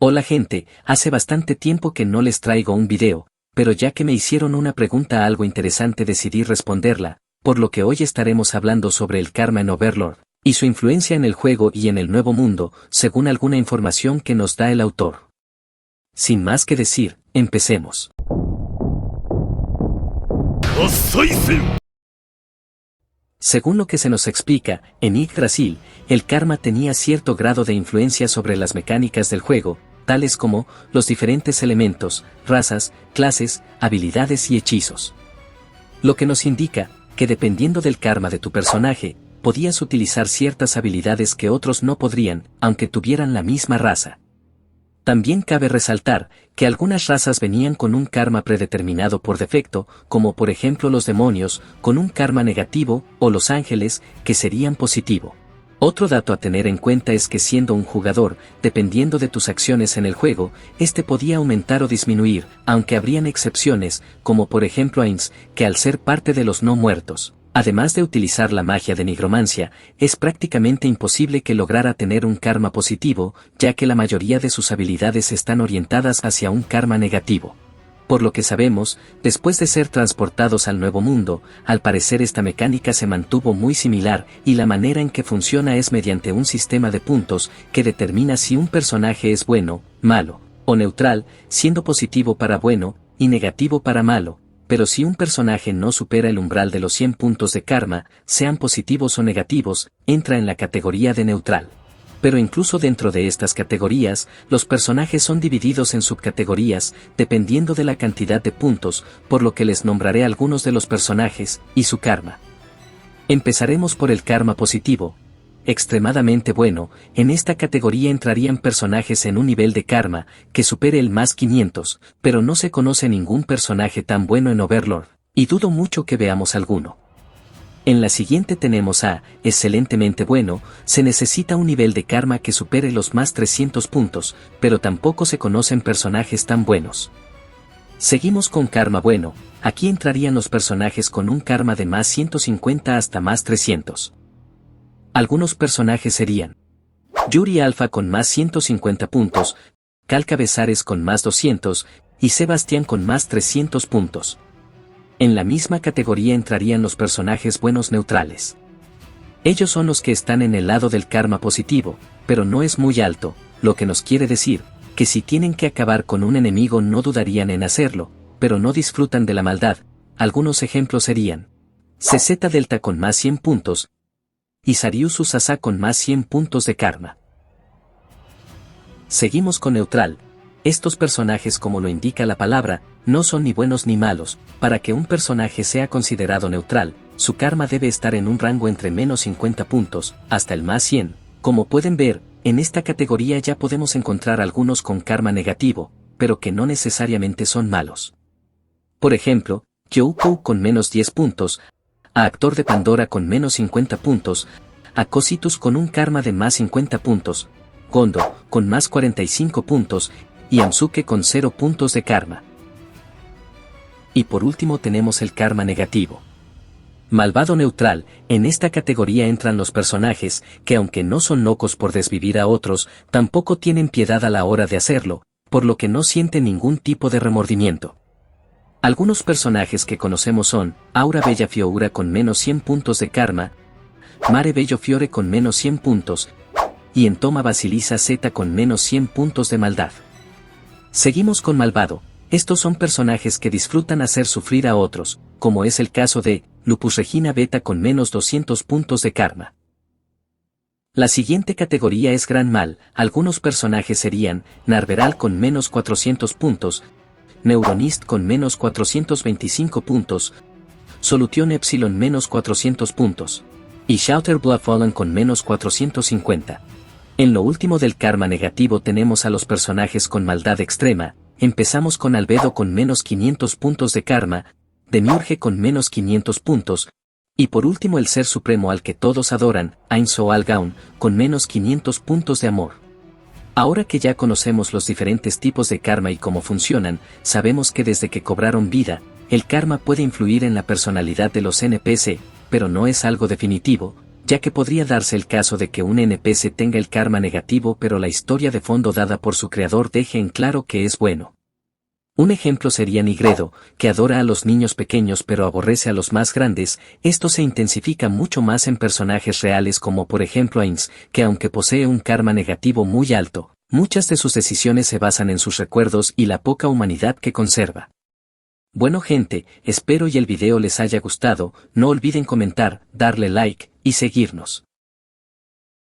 Hola gente, hace bastante tiempo que no les traigo un video, pero ya que me hicieron una pregunta algo interesante decidí responderla, por lo que hoy estaremos hablando sobre el karma en Overlord, y su influencia en el juego y en el nuevo mundo, según alguna información que nos da el autor. Sin más que decir, empecemos. Según lo que se nos explica, en Yggdrasil, el karma tenía cierto grado de influencia sobre las mecánicas del juego, tales como los diferentes elementos, razas, clases, habilidades y hechizos. Lo que nos indica que dependiendo del karma de tu personaje, podías utilizar ciertas habilidades que otros no podrían, aunque tuvieran la misma raza. También cabe resaltar que algunas razas venían con un karma predeterminado por defecto, como por ejemplo los demonios, con un karma negativo, o los ángeles, que serían positivo. Otro dato a tener en cuenta es que siendo un jugador, dependiendo de tus acciones en el juego, este podía aumentar o disminuir, aunque habrían excepciones, como por ejemplo Ainz, que al ser parte de los no muertos, además de utilizar la magia de nigromancia, es prácticamente imposible que lograra tener un karma positivo, ya que la mayoría de sus habilidades están orientadas hacia un karma negativo. Por lo que sabemos, después de ser transportados al nuevo mundo, al parecer esta mecánica se mantuvo muy similar y la manera en que funciona es mediante un sistema de puntos que determina si un personaje es bueno, malo o neutral, siendo positivo para bueno y negativo para malo. Pero si un personaje no supera el umbral de los 100 puntos de karma, sean positivos o negativos, entra en la categoría de neutral. Pero incluso dentro de estas categorías, los personajes son divididos en subcategorías, dependiendo de la cantidad de puntos, por lo que les nombraré algunos de los personajes y su karma. Empezaremos por el karma positivo. Extremadamente bueno, en esta categoría entrarían personajes en un nivel de karma que supere el más 500, pero no se conoce ningún personaje tan bueno en Overlord, y dudo mucho que veamos alguno. En la siguiente tenemos a, excelentemente bueno, se necesita un nivel de karma que supere los más 300 puntos, pero tampoco se conocen personajes tan buenos. Seguimos con karma bueno, aquí entrarían los personajes con un karma de más 150 hasta más 300. Algunos personajes serían Yuri Alpha con más 150 puntos, Cal Cabezares con más 200, y Sebastián con más 300 puntos. En la misma categoría entrarían los personajes buenos neutrales. Ellos son los que están en el lado del karma positivo, pero no es muy alto, lo que nos quiere decir, que si tienen que acabar con un enemigo no dudarían en hacerlo, pero no disfrutan de la maldad. Algunos ejemplos serían CZ Delta con más 100 puntos, y Sarius Usasa con más 100 puntos de karma. Seguimos con neutral. Estos personajes, como lo indica la palabra, no son ni buenos ni malos. Para que un personaje sea considerado neutral, su karma debe estar en un rango entre menos 50 puntos, hasta el más 100. Como pueden ver, en esta categoría ya podemos encontrar algunos con karma negativo, pero que no necesariamente son malos. Por ejemplo, Kyoukou con menos 10 puntos, a Actor de Pandora con menos 50 puntos, a Cositus con un karma de más 50 puntos, Gondo con más 45 puntos, y Amsuke con 0 puntos de karma. Y por último tenemos el karma negativo. Malvado neutral, en esta categoría entran los personajes que aunque no son locos por desvivir a otros, tampoco tienen piedad a la hora de hacerlo, por lo que no sienten ningún tipo de remordimiento. Algunos personajes que conocemos son Aura Bellafiora con menos 100 puntos de karma, Mare Bellofiore con menos 100 puntos, y Entoma Basilisa Z con menos 100 puntos de maldad. Seguimos con malvado. Estos son personajes que disfrutan hacer sufrir a otros, como es el caso de Lupus Regina Beta con menos 200 puntos de karma. La siguiente categoría es gran mal. Algunos personajes serían Narveral con menos 400 puntos, Neuronist con menos 425 puntos, Solution Epsilon menos 400 puntos, y Shouter Bloodfallen con menos 450. En lo último del karma negativo tenemos a los personajes con maldad extrema. Empezamos con Albedo con menos 500 puntos de karma, Demiurge con menos 500 puntos, y por último el ser supremo al que todos adoran, Ainz o Algaun, con menos 500 puntos de amor. Ahora que ya conocemos los diferentes tipos de karma y cómo funcionan, sabemos que desde que cobraron vida, el karma puede influir en la personalidad de los NPC, pero no es algo definitivo, ya que podría darse el caso de que un NPC tenga el karma negativo pero la historia de fondo dada por su creador deje en claro que es bueno. Un ejemplo sería Nigredo, que adora a los niños pequeños pero aborrece a los más grandes. Esto se intensifica mucho más en personajes reales como por ejemplo Ainz, que aunque posee un karma negativo muy alto, muchas de sus decisiones se basan en sus recuerdos y la poca humanidad que conserva. Bueno gente, espero y el video les haya gustado, no olviden comentar, darle like, y seguirnos.